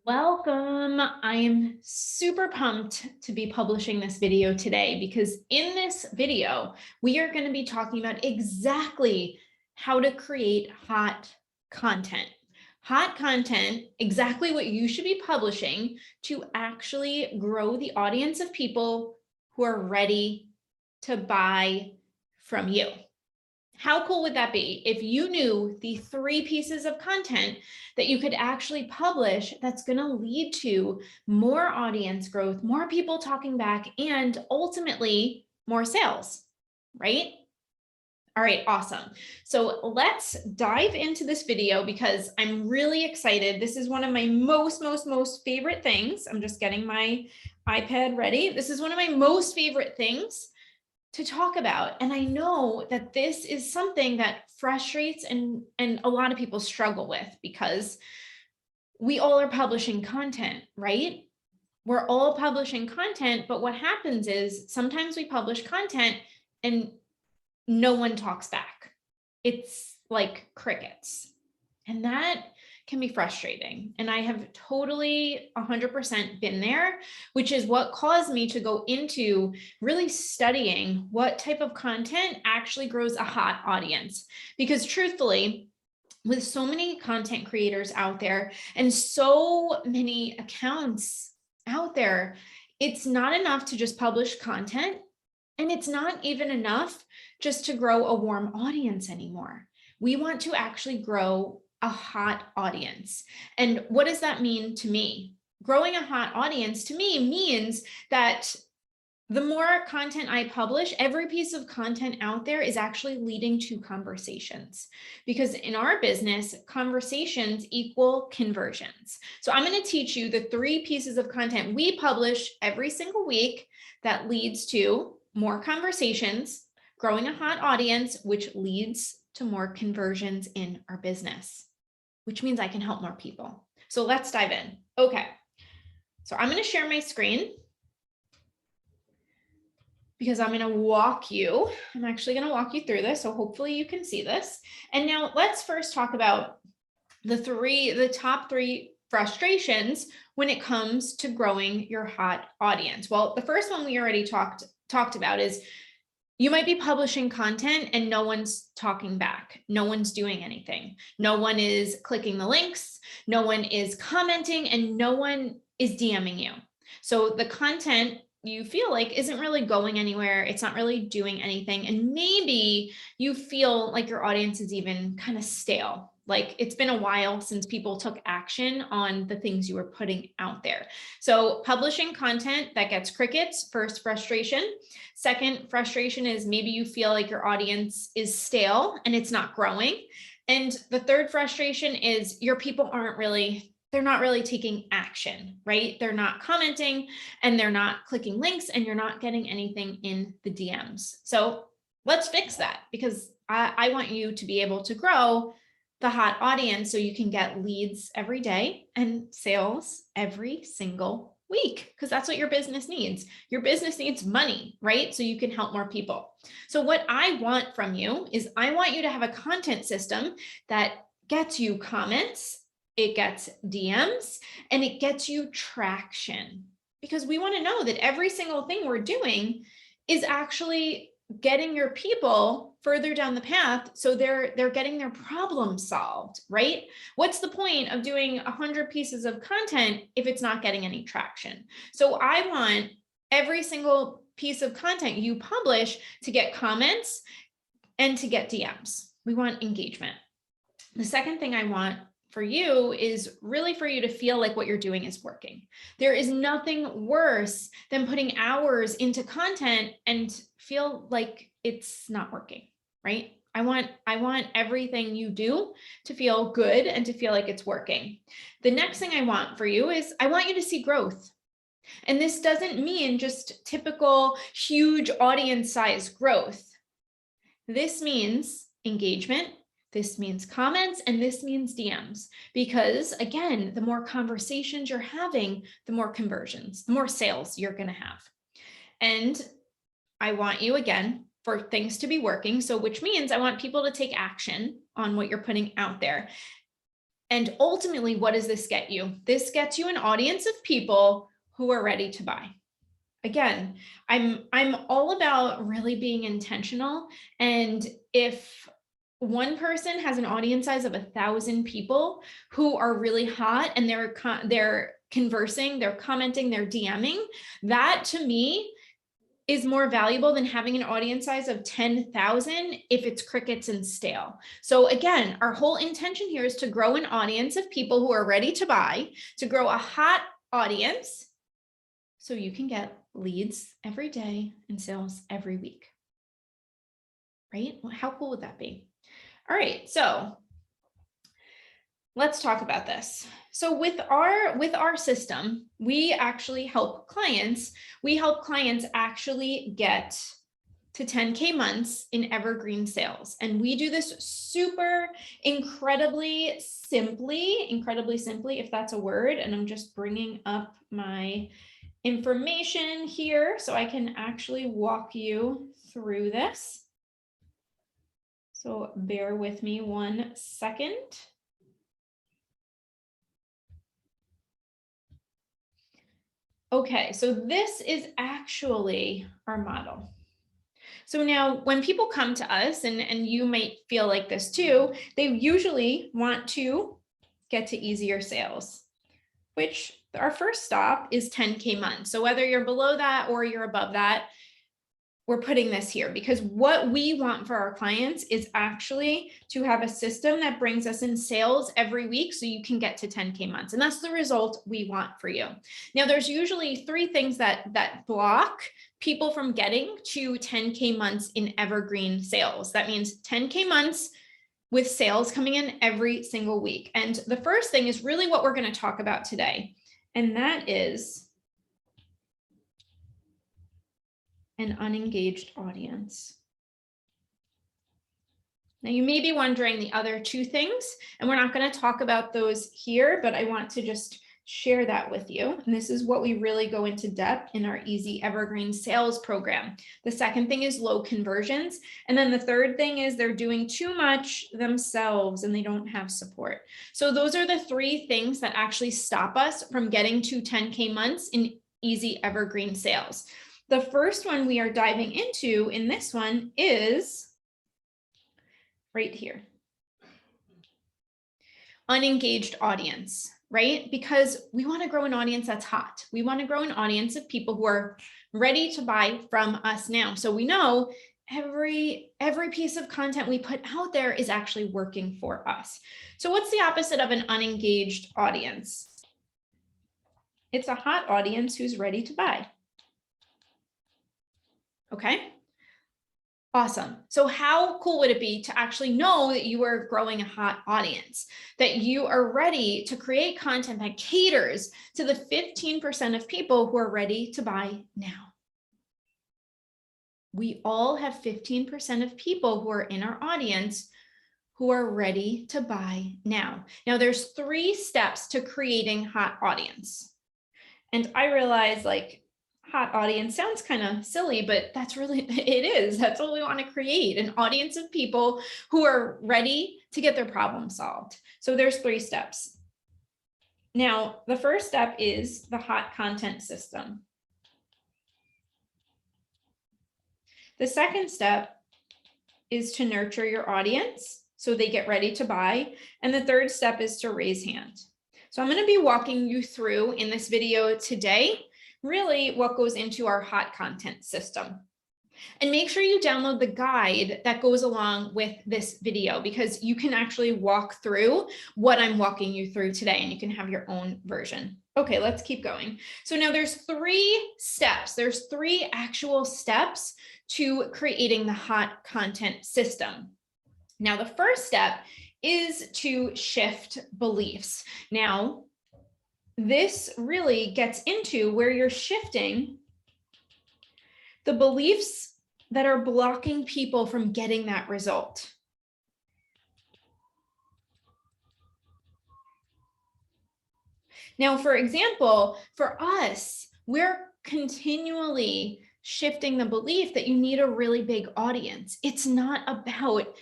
Welcome. I am super pumped to be publishing this video today because in this video, we are going to be talking about exactly how to create hot content. Hot content, exactly what you should be publishing to actually grow the audience of people who are ready to buy from you. How cool would that be if you knew the 3 pieces of content that you could actually publish that's going to lead to more audience growth, more people talking back, and ultimately more sales, right? All right, awesome. So let's dive into this video because I'm really excited. This is one of my most favorite things. I'm just getting my iPad ready. This is one of my most favorite things to talk about. And I know that this is something that frustrates and a lot of people struggle with because we all are publishing content, right? We're all publishing content, but what happens is sometimes we publish content and no one talks back. It's like crickets. And that can be frustrating. And I have totally 100% been there, which is what caused me to go into really studying what type of content actually grows a hot audience. Because truthfully, with so many content creators out there and so many accounts out there, it's not enough to just publish content. And it's not even enough just to grow a warm audience anymore. We want to actually grow a hot audience. And what does that mean to me? Growing a hot audience to me means that the more content I publish, every piece of content out there is actually leading to conversations. Because in our business, conversations equal conversions. So I'm going to teach you the 3 pieces of content we publish every single week that leads to more conversations, growing a hot audience, which leads to more conversions in our business, which means I can help more people. So let's dive in. Okay. So I'm going to share my screen because I'm going to walk you. I'm actually going to walk you through this. So hopefully you can see this. And now let's first talk about the top 3 frustrations when it comes to growing your hot audience. Well, the first one we already talked about is you might be publishing content and no one's talking back. No one's doing anything. No one is clicking the links. No one is commenting and no one is DMing you. So the content you feel like isn't really going anywhere. It's not really doing anything. And maybe you feel like your audience is even kind of stale. Like it's been a while since people took action on the things you were putting out there. So publishing content that gets crickets, first frustration. Second frustration is maybe you feel like your audience is stale and it's not growing. And the third frustration is your people they're not really taking action, right? They're not commenting and they're not clicking links and you're not getting anything in the DMs. So let's fix that because I want you to be able to grow the hot audience so you can get leads every day and sales every single week, because that's what your business needs. Your business needs money, right? So you can help more people. So what I want from you is I want you to have a content system that gets you comments, it gets DMs, and it gets you traction, because we want to know that every single thing we're doing is actually getting your people further down the path so they're getting their problem solved, right? What's the point of doing 100 pieces of content if it's not getting any traction? So I want every single piece of content you publish to get comments and to get DMs. We want engagement. The second thing I want for you is really for you to feel like what you're doing is working. There is nothing worse than putting hours into content and feel like it's not working, right? I want everything you do to feel good and to feel like it's working. The next thing I want for you is I want you to see growth. And this doesn't mean just typical huge audience size growth. This means engagement. This means comments, and this means DMs, because again, the more conversations you're having, the more conversions, the more sales you're going to have. And I want you, again, for things to be working. So which means I want people to take action on what you're putting out there. And ultimately, what does this get you? This gets you an audience of people who are ready to buy. Again, I'm all about really being intentional. And if one person has an audience size of 1,000 people who are really hot and they're conversing, they're commenting, they're DMing, that to me is more valuable than having an audience size of 10,000 if it's crickets and stale. So again, our whole intention here is to grow an audience of people who are ready to buy, to grow a hot audience so you can get leads every day and sales every week. Right? Well, how cool would that be? All right, so let's talk about this. So with our system, we actually help clients. We help clients actually get to 10K months in evergreen sales. And we do this super incredibly simply, if that's a word. And I'm just bringing up my information here so I can actually walk you through this. So bear with me 1 second. Okay, so this is actually our model. So now when people come to us, and you might feel like this too, they usually want to get to easier sales, which our first stop is 10K months. So whether you're below that or you're above that, we're putting this here because what we want for our clients is actually to have a system that brings us in sales every week so you can get to 10K months. And that's the result we want for you. Now, there's usually 3 things that block people from getting to 10K months in evergreen sales. That means 10K months with sales coming in every single week. And the first thing is really what we're going to talk about today. And that is an unengaged audience. Now you may be wondering the other 2 things, and we're not going to talk about those here, but I want to just share that with you. And this is what we really go into depth in our Easy Evergreen Sales program. The second thing is low conversions. And then the third thing is they're doing too much themselves and they don't have support. So those are the 3 things that actually stop us from getting to 10K months in Easy Evergreen Sales. The first one we are diving into in this one is right here. Unengaged audience, right? Because we want to grow an audience that's hot. We want to grow an audience of people who are ready to buy from us now. So we know every piece of content we put out there is actually working for us. So what's the opposite of an unengaged audience? It's a hot audience who's ready to buy. Okay, awesome. So how cool would it be to actually know that you are growing a hot audience, that you are ready to create content that caters to the 15% of people who are ready to buy now? We all have 15% of people who are in our audience who are ready to buy now. Now there's 3 steps to creating hot audience. And I realize like, hot audience sounds kind of silly, but that's really, it is. That's what we want to create, an audience of people who are ready to get their problem solved. So there's 3 steps. Now, the first step is the hot content system. The second step is to nurture your audience so they get ready to buy. And the third step is to raise hand. So I'm going to be walking you through in this video today really what goes into our hot content system. And make sure you download the guide that goes along with this video because you can actually walk through what I'm walking you through today and you can have your own version. Okay, let's keep going. So now there's 3 steps. There's 3 actual steps to creating the hot content system. Now, the first step is to shift beliefs. Now, this really gets into where you're shifting the beliefs that are blocking people from getting that result. Now, for example, for us, we're continually shifting the belief that you need a really big audience. It's not about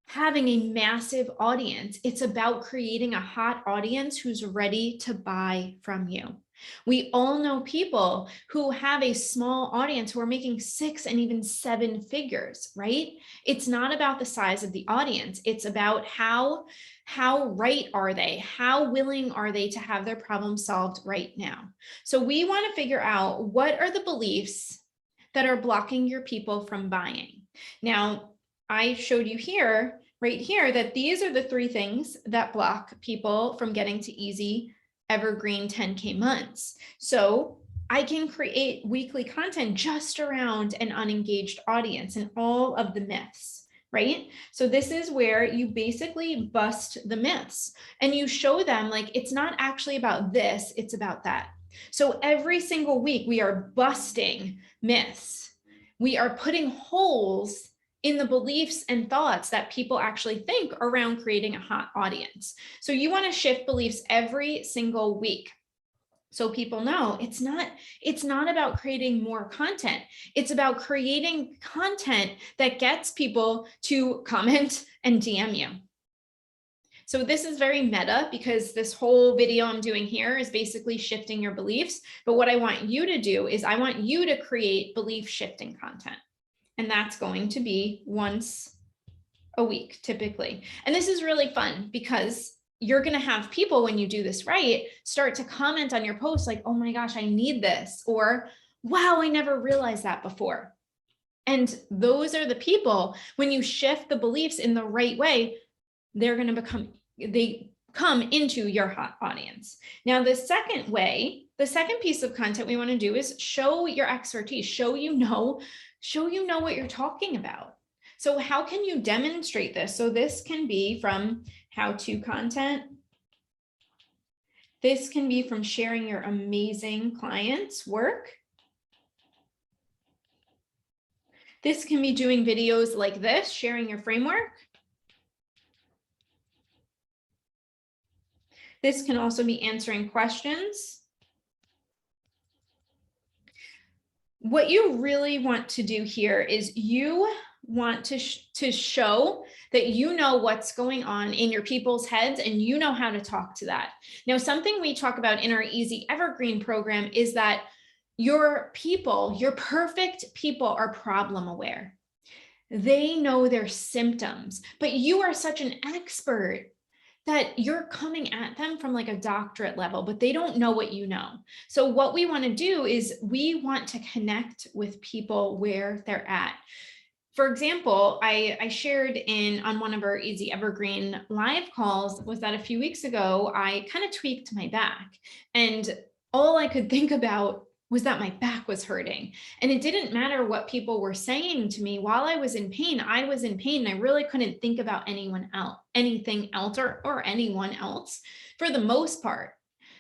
having a massive audience. It's about creating a hot audience who's ready to buy from you. We all know people who have a small audience who are making 6 and even 7 figures, right? It's not about the size of the audience. It's about how right are they? How willing are they to have their problem solved right now? So we want to figure out, what are the beliefs that are blocking your people from buying? Now, I showed you here, right here, that these are the 3 things that block people from getting to easy evergreen 10K months. So I can create weekly content just around an unengaged audience and all of the myths, right? So this is where you basically bust the myths and you show them, like, it's not actually about this, it's about that. So every single week we are busting myths. We are putting holes in the beliefs and thoughts that people actually think around creating a hot audience. So you want to shift beliefs every single week, so people know it's not about creating more content. It's about creating content that gets people to comment and DM you. So this is very meta, because this whole video I'm doing here is basically shifting your beliefs. But what I want you to do is, I want you to create belief shifting content. And that's going to be once a week, typically. And this is really fun, because you're going to have people, when you do this right, start to comment on your post like, oh my gosh, I need this, or wow, I never realized that before. And those are the people, when you shift the beliefs in the right way, they're going to they come into your hot audience. Now, the second piece of content we want to do is show your expertise, show you know what you're talking about. So how can you demonstrate this? So this can be from how-to content. This can be from sharing your amazing clients' work. This can be doing videos like this, sharing your framework. This can also be answering questions. What you really want to do here is you want to show that you know what's going on in your people's heads and you know how to talk to that. Now, something we talk about in our Easy Evergreen program is that your people, your perfect people, are problem aware. They know their symptoms, but you are such an expert that you're coming at them from like a doctorate level, but they don't know what you know. So what we want to do is we want to connect with people where they're at. For example, I shared on one of our Easy Evergreen live calls was that a few weeks ago, I kind of tweaked my back, and all I could think about was that my back was hurting. And it didn't matter what people were saying to me. While I was in pain, I was in pain. And I really couldn't think about anything else or anyone else for the most part.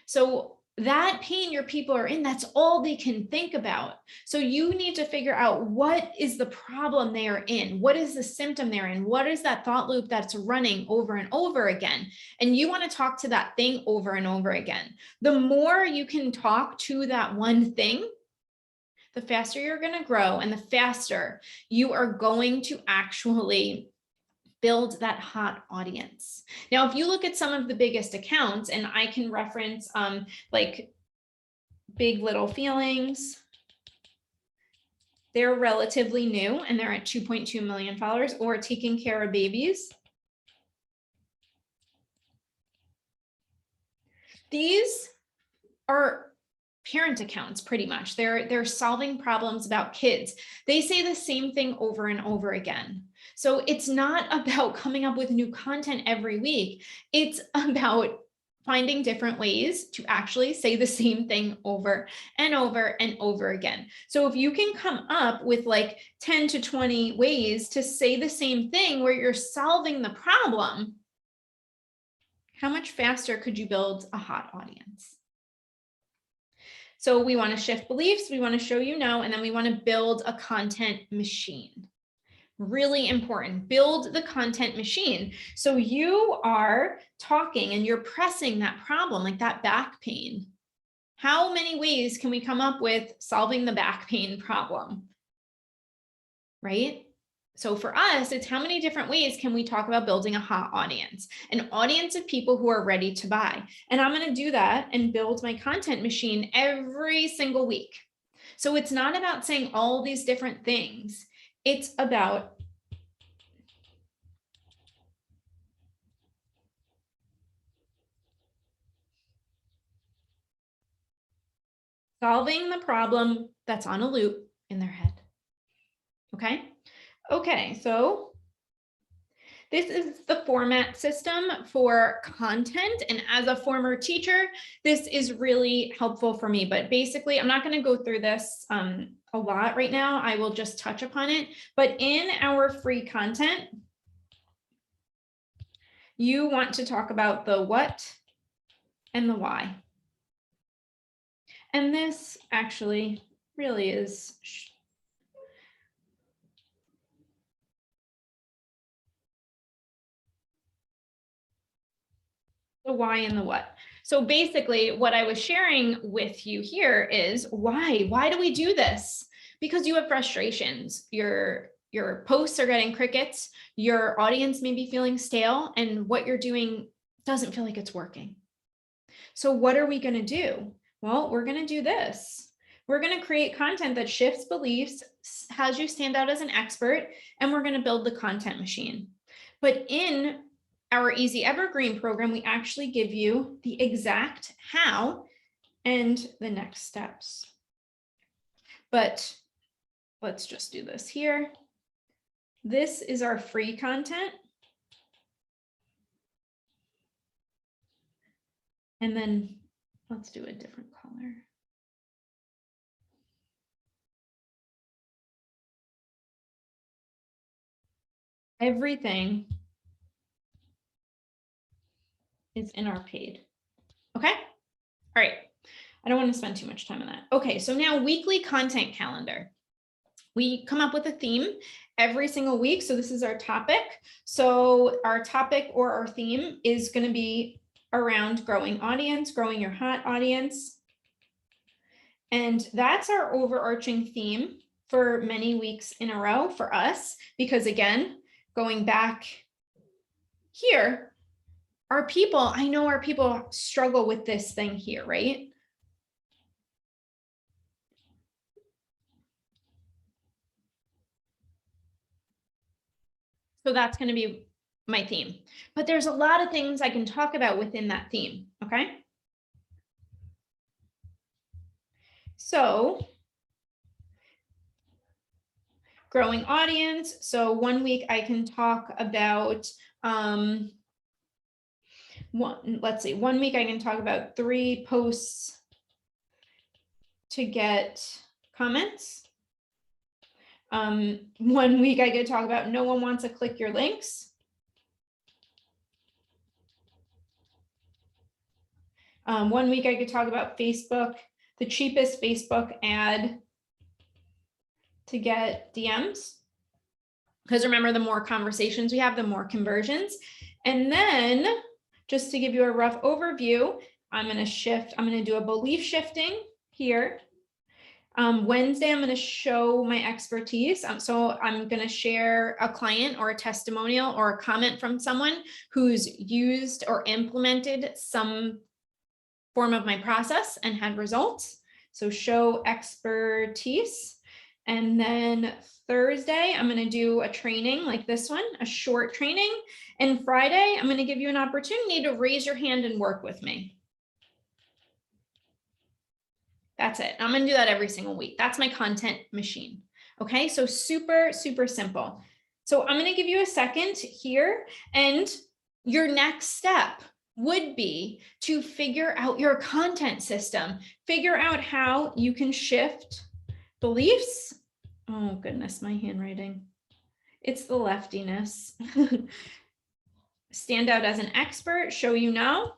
So that pain your people are in, that's all they can think about. So you need to figure out, what is the problem they are in? What is the symptom they're in? What is that thought loop that's running over and over again? And you want to talk to that thing over and over again. The more you can talk to that one thing, the faster you're going to grow, and the faster you are going to actually build that hot audience. Now, if you look at some of the biggest accounts, and I can reference like Big Little Feelings, they're relatively new and they're at 2.2 million followers, or Taking Care of Babies. These are parent accounts, pretty much. They're solving problems about kids. They say the same thing over and over again. So it's not about coming up with new content every week. It's about finding different ways to actually say the same thing over and over and over again. So if you can come up with like 10 to 20 ways to say the same thing where you're solving the problem, how much faster could you build a hot audience? So we want to shift beliefs, we want to show you know, and then we want to build a content machine. Really important. Build the content machine. So you are talking and you're pressing that problem, like that back pain. How many ways can we come up with solving the back pain problem? Right? So for us, it's how many different ways can we talk about building a hot audience, an audience of people who are ready to buy. And I'm going to do that and build my content machine every single week. So it's not about saying all these different things. It's about solving the problem that's on a loop in their head. Okay. Okay. So this is the format system for content. And as a former teacher, this is really helpful for me. But basically, I'm not going to go through this a lot right now. I will just touch upon it. But in our free content, you want to talk about the what and the why. And this actually really is the why and the what. So basically what I was sharing with you here is why do we do this? Because you have frustrations. Your posts are getting crickets. Your audience may be feeling stale, and what you're doing doesn't feel like it's working. So what are we going to do? Well, we're going to do this. We're going to create content that shifts beliefs, has you stand out as an expert, and we're going to build the content machine. But in our Easy Evergreen program, we actually give you the exact how and the next steps. But let's just do this here. This is our free content. And then let's do a different color. Everything is in our paid. Okay. All right. I don't want to spend too much time on that. Okay. So now weekly content calendar. We come up with a theme every single week. So this is our topic. So our topic or our theme is going to be around growing audience, growing your hot audience. And that's our overarching theme for many weeks in a row for us, because again, going back here, I know our people struggle with this thing here, right? So that's going to be my theme, but there's a lot of things I can talk about within that theme. Okay. So growing audience. So 1 week I can talk about, let's see, 1 week I can talk about 3 posts to get comments. 1 week I could talk about no one wants to click your links. 1 week I could talk about Facebook, the cheapest Facebook ad to get DMs. Because remember, the more conversations we have, the more conversions. And then just to give you a rough overview, I'm going to do a belief shifting here. Wednesday, I'm going to show my expertise. So I'm going to share a client or a testimonial or a comment from someone who's used or implemented some form of my process and had results. So show expertise. And then Thursday, I'm going to do a training like this one, a short training. And Friday, I'm going to give you an opportunity to raise your hand and work with me. That's it. I'm going to do that every single week. That's my content machine. Okay, so super, super simple. So I'm going to give you a second here, and your next step would be to figure out your content system, figure out how you can shift beliefs. Oh goodness, my handwriting. It's the leftiness. Stand out as an expert, show you know,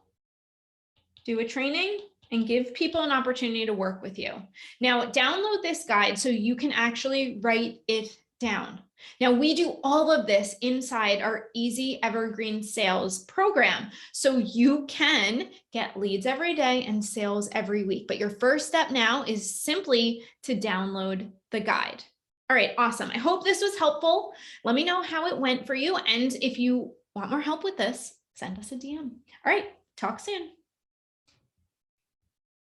do a training, and give people an opportunity to work with you. Now, download this guide so you can actually write it down. Now, we do all of this inside our Easy Evergreen Sales program, so you can get leads every day and sales every week. But your first step now is simply to download the guide. All right, awesome. I hope this was helpful. Let me know how it went for you. And if you want more help with this, send us a DM. All right, talk soon.